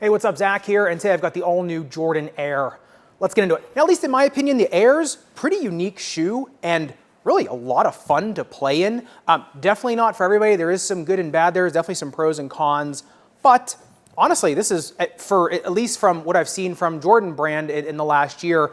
Hey, what's up, Zach here, and today I've got the all-new Jordan Heir. Let's get into it. Now, at least in my opinion, the Heir's pretty unique shoe and really a lot of fun to play in. Definitely not for everybody. There is some good and bad. There's definitely some pros and cons, but honestly, this is, for at least from what I've seen from Jordan brand in the last year,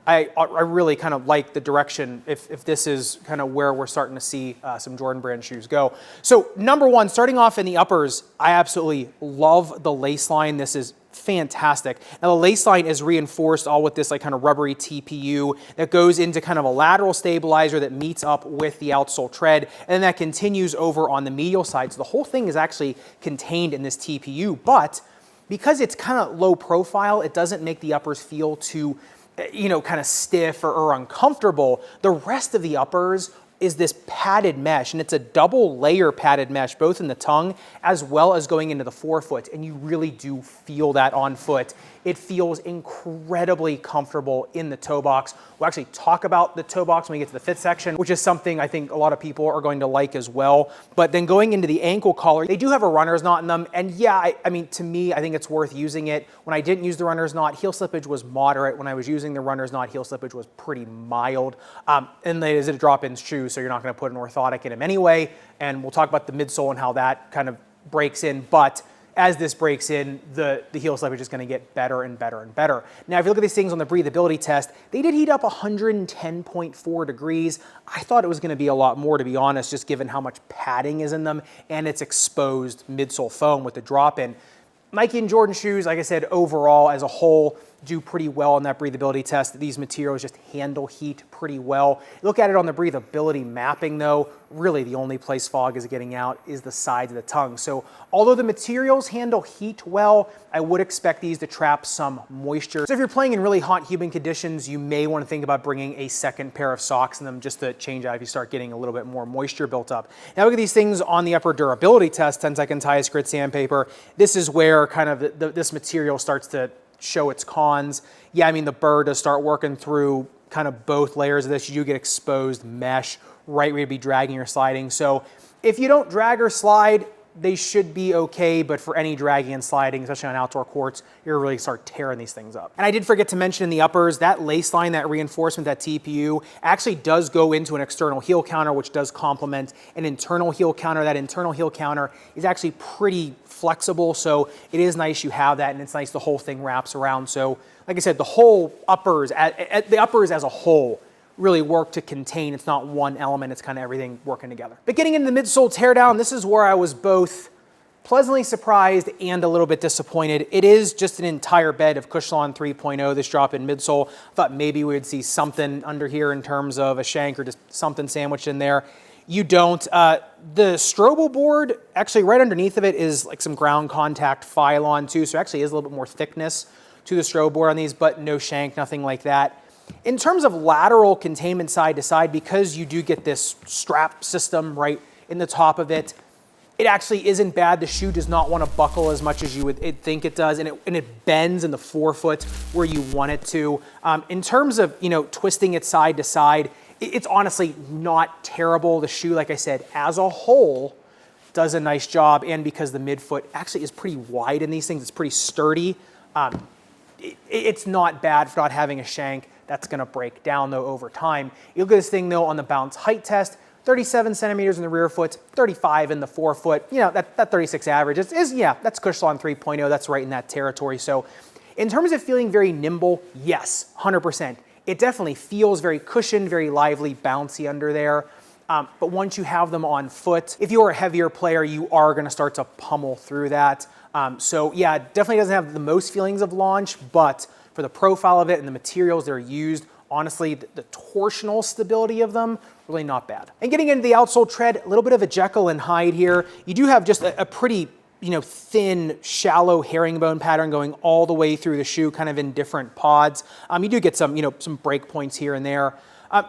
I really kind of like the direction if this is kind of where we're starting to see some Jordan brand shoes go. So number one, starting off in the uppers, I absolutely love the lace line. This is fantastic. Now the lace line is reinforced all with this like kind of rubbery TPU that goes into kind of a lateral stabilizer that meets up with the outsole tread, and then that continues over on the medial side. So the whole thing is actually contained in this TPU, but because it's kind of low profile, it doesn't make the uppers feel too kind of stiff or uncomfortable. The rest of the uppers is this padded mesh, and it's a double layer padded mesh, both in the tongue as well as going into the forefoot, and you really do feel that on foot. It feels incredibly comfortable in the toe box. We'll actually talk about the toe box when we get to the fit section, which is something I think a lot of people are going to like as well. But then going into the ankle collar, they do have a runner's knot in them, and yeah, I mean, to me, I think it's worth using it. When I didn't use the runner's knot, heel slippage was moderate. When I was using the runner's knot, heel slippage was pretty mild. And it is a drop-in shoe, so you're not going to put an orthotic in them anyway. And we'll talk about the midsole and how that kind of breaks in. But as this breaks in, the heel slippage is going to get better and better and better. Now, if you look at these things on the breathability test, they did heat up 110.4 degrees. I thought it was going to be a lot more, to be honest, just given how much padding is in them and its exposed midsole foam with the drop-in. Nike and Jordan shoes, like I said, overall as a whole, do pretty well on that breathability test. These materials just handle heat pretty well. Look at it on the breathability mapping though, really the only place fog is getting out is the sides of the tongue. So although the materials handle heat well, I would expect these to trap some moisture. So if you're playing in really hot, humid conditions, you may want to think about bringing a second pair of socks in them just to change out if you start getting a little bit more moisture built up. Now look at these things on the upper durability test, 10-second tie grit sandpaper. This is where kind of this material starts to show its cons. Yeah, I mean, the burr does start working through kind of both layers of this. You do get exposed mesh right where you'd be dragging or sliding. So if you don't drag or slide, they should be okay, but for any dragging and sliding, especially on outdoor courts, you're really start tearing these things up. And I did forget to mention in the uppers, that lace line, that reinforcement, that TPU, actually does go into an external heel counter, which does complement an internal heel counter. That internal heel counter is actually pretty flexible, so it is nice you have that, and it's nice the whole thing wraps around. So like I said, the whole uppers, the uppers as a whole, really work to contain. It's not one element, it's kind of everything working together. But getting into the midsole teardown, this is where I was both pleasantly surprised and a little bit disappointed. It is just an entire bed of Cushlon 3.0, this drop-in midsole. I thought maybe we would see something under here in terms of a shank or just something sandwiched in there. You don't. The Strobel board, actually right underneath of it is like some ground contact Phylon too, so actually is a little bit more thickness to the Strobel board on these, but no shank, nothing like that. In terms of lateral containment side to side, because you do get this strap system right in the top of it, it actually isn't bad. The shoe does not want to buckle as much as you would think it does, and it bends in the forefoot where you want it to. In terms of twisting it side to side, it's honestly not terrible. The shoe, like I said, as a whole, does a nice job, and because the midfoot actually is pretty wide in these things, it's pretty sturdy. It's not bad for not having a shank. That's going to break down though over time. You look at this thing though on the bounce height test, 37 centimeters in the rear foot, 35 in the forefoot. That 36 average that's Cushlon 3.0. That's right in that territory. So in terms of feeling very nimble, yes, 100%. It definitely feels very cushioned, very lively, bouncy under there. But once you have them on foot, if you're a heavier player, you are going to start to pummel through that. So yeah, it definitely doesn't have the most feelings of launch, but for the profile of it and the materials that are used, honestly, the torsional stability of them, really not bad. And getting into the outsole tread, a little bit of a Jekyll and Hyde here. You do have just a pretty thin, shallow herringbone pattern going all the way through the shoe, kind of in different pods. You do get some, some break points here and there.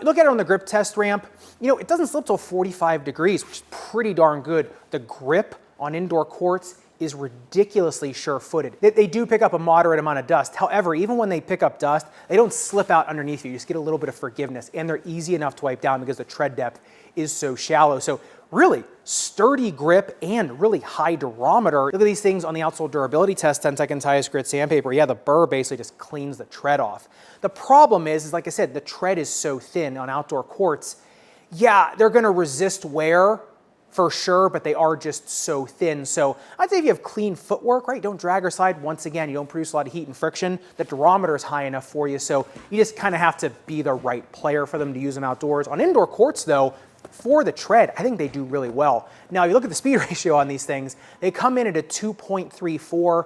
Look at it on the grip test ramp. It doesn't slip till 45 degrees, which is pretty darn good. The grip on indoor courts is ridiculously sure-footed. They do pick up a moderate amount of dust. However, even when they pick up dust, they don't slip out underneath you. You just get a little bit of forgiveness, and they're easy enough to wipe down because the tread depth is so shallow. So really sturdy grip and really high durometer. Look at these things on the outsole durability test, 10 seconds highest grit sandpaper. Yeah, the burr basically just cleans the tread off. The problem is like I said, the tread is so thin on outdoor courts. Yeah, they're gonna resist wear for sure, but they are just so thin. So I'd say if you have clean footwork, right, don't drag or slide. Once again, you don't produce a lot of heat and friction. The durometer is high enough for you, so you just kind of have to be the right player for them to use them outdoors. On indoor courts, though, for the tread, I think they do really well. Now, if you look at the speed ratio on these things, they come in at a 2.34,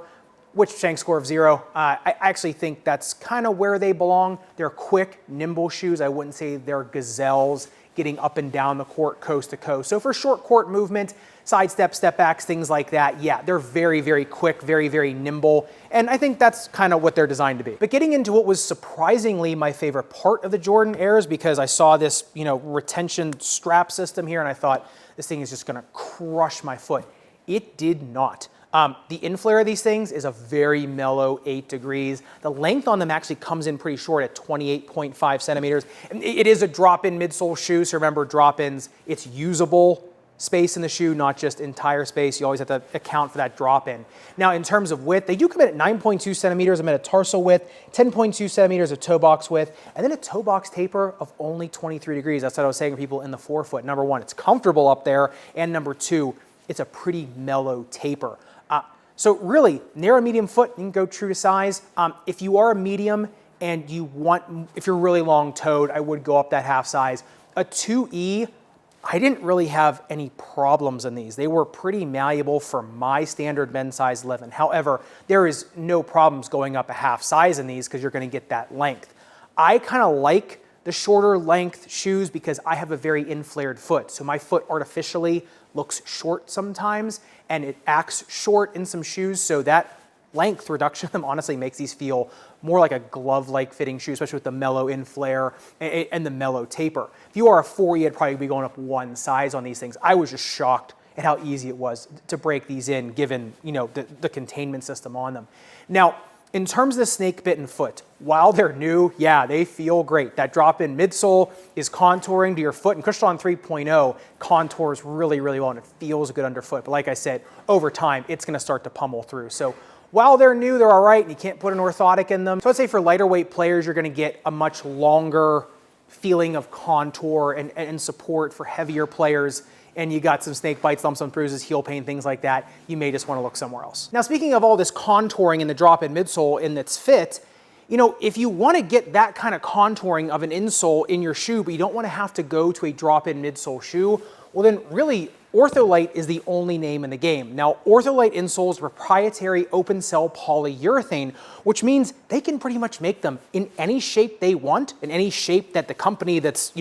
which shank score of 0. I actually think that's kind of where they belong. They're quick, nimble shoes. I wouldn't say they're gazelles getting up and down the court coast to coast. So for short court movement, side step, step backs, things like that, yeah, they're very, very quick, very, very nimble. And I think that's kind of what they're designed to be. But getting into what was surprisingly my favorite part of the Jordan Airs, because I saw this, retention strap system here and I thought this thing is just gonna crush my foot. It did not. The inflare of these things is a very mellow 8 degrees. The length on them actually comes in pretty short at 28.5 centimeters. And it is a drop-in midsole shoe, so remember drop-ins, it's usable space in the shoe, not just entire space. You always have to account for that drop-in. Now, in terms of width, they do come in at 9.2 centimeters, a metatarsal width, 10.2 centimeters of toe box width, and then a toe box taper of only 23 degrees. That's what I was saying to people in the forefoot. Number one, it's comfortable up there, and number two, it's a pretty mellow taper. So really, narrow medium foot, you can go true to size. If you are a medium and if you're really long-toed, I would go up that half size. A 2E, I didn't really have any problems in these. They were pretty malleable for my standard men's size 11. However, there is no problems going up a half size in these because you're gonna get that length. I kind of like the shorter length shoes because I have a very inflared foot. So my foot artificially looks short sometimes and it acts short in some shoes. So that length reduction of them honestly makes these feel more like a glove-like fitting shoe, especially with the mellow inflare and the mellow taper. If you are a 4E, I'd probably be going up one size on these things. I was just shocked at how easy it was to break these in given the containment system on them. Now, in terms of the snake bitten foot, while they're new, yeah, they feel great. That drop-in midsole is contouring to your foot, and Crystalon 3.0 contours really, really well, and it feels good underfoot. But like I said, over time, it's gonna start to pummel through. So while they're new, they're all right, and you can't put an orthotic in them. So I'd say for lighter weight players, you're gonna get a much longer feeling of contour and support. For heavier players, and you got some snake bites, lumps and bruises, heel pain, things like that, you may just want to look somewhere else. Now, speaking of all this contouring in the drop-in midsole in its fit, if you want to get that kind of contouring of an insole in your shoe, but you don't want to have to go to a drop-in midsole shoe, well then really, Ortholite is the only name in the game. Now, Ortholite insoles are proprietary open cell polyurethane, which means they can pretty much make them in any shape they want, in any shape that the company that's,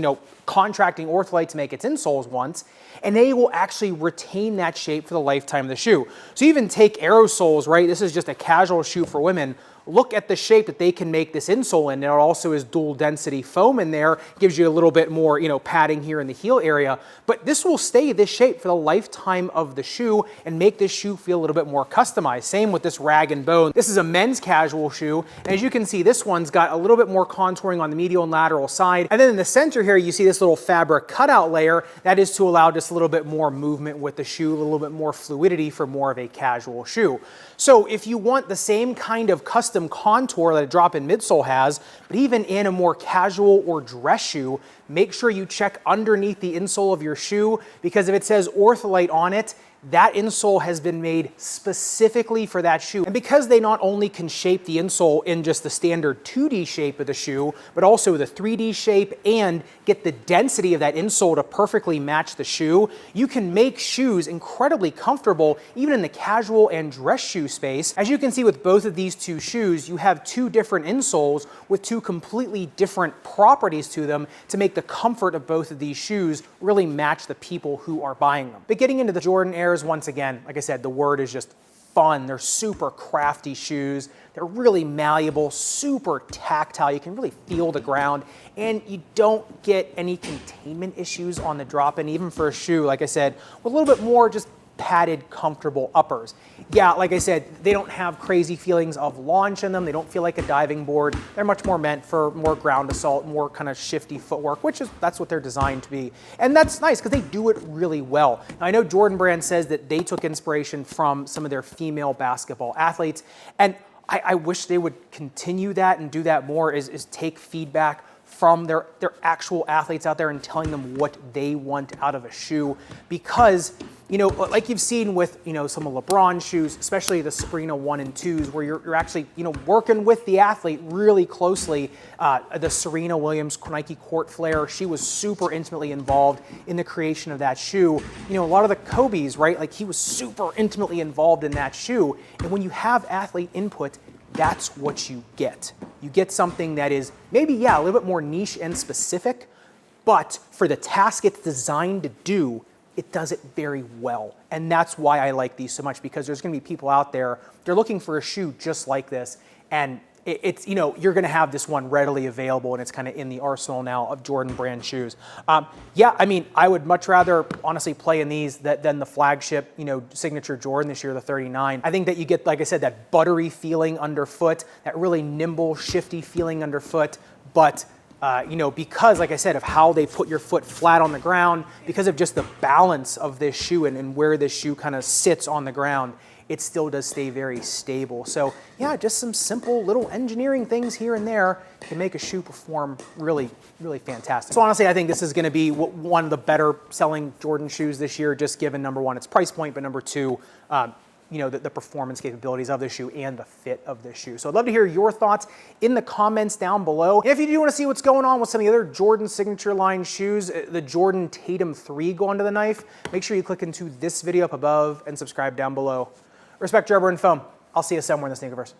contracting Ortholite to make its insoles wants, and they will actually retain that shape for the lifetime of the shoe. So even take aerosoles, right? This is just a casual shoe for women. Look at the shape that they can make this insole in. There also is dual density foam in there, gives you a little bit more, padding here in the heel area, but this will stay this shape for the lifetime of the shoe and make this shoe feel a little bit more customized. Same with this rag and bone. This is a men's casual shoe, and as you can see, this one's got a little bit more contouring on the medial and lateral side, and then in the center here, you see this little fabric cutout layer. That is to allow just a little bit more movement with the shoe, a little bit more fluidity for more of a casual shoe. So if you want the same kind of custom contour that a drop-in midsole has, but even in a more casual or dress shoe, make sure you check underneath the insole of your shoe, because if it says Ortholite on it, that insole has been made specifically for that shoe. And because they not only can shape the insole in just the standard 2D shape of the shoe, but also the 3D shape and get the density of that insole to perfectly match the shoe, you can make shoes incredibly comfortable even in the casual and dress shoe space. As you can see with both of these two shoes, you have two different insoles with two completely different properties to them to make the comfort of both of these shoes really match the people who are buying them. But getting into the Jordan Air, once again, like I said, the word is just fun. They're super crafty shoes. They're really malleable, super tactile. You can really feel the ground, and you don't get any containment issues on the drop-in, even for a shoe, like I said, with a little bit more just padded, comfortable uppers. Yeah, like I said, they don't have crazy feelings of launch in them. They don't feel like a diving board. They're much more meant for more ground assault, more kind of shifty footwork, that's what they're designed to be. And that's nice because they do it really well. Now, I know Jordan Brand says that they took inspiration from some of their female basketball athletes, and I wish they would continue that and do that more, is take feedback from their actual athletes out there and telling them what they want out of a shoe. Because, like you've seen with, some of LeBron's shoes, especially the Sabrina 1 and 2s, where you're actually, working with the athlete really closely. The Serena Williams Nike Court Flare, she was super intimately involved in the creation of that shoe. A lot of the Kobe's, right? Like, he was super intimately involved in that shoe. And when you have athlete input, that's what you get. You get something that is maybe, a little bit more niche and specific, but for the task it's designed to do, it does it very well. And that's why I like these so much, because there's gonna be people out there, they're looking for a shoe just like this, and it's, you're gonna have this one readily available, and it's kind of in the arsenal now of Jordan Brand shoes. I would much rather honestly play in these than the flagship, signature Jordan this year, the 39. I think that you get, like I said, that buttery feeling underfoot, that really nimble, shifty feeling underfoot, but because, like I said, of how they put your foot flat on the ground, because of just the balance of this shoe and where this shoe kind of sits on the ground, it still does stay very stable. So yeah, just some simple little engineering things here and there can make a shoe perform really, really fantastic. So honestly, I think this is gonna be one of the better selling Jordan shoes this year, just given number one, its price point, but number two, the performance capabilities of the shoe and the fit of the shoe. So I'd love to hear your thoughts in the comments down below. And if you do want to see what's going on with some of the other Jordan signature line shoes, the Jordan Tatum 3 go under the knife, make sure you click into this video up above and subscribe down below. Respect, Jarbor, and foam. I'll see you somewhere in the Sneakerverse.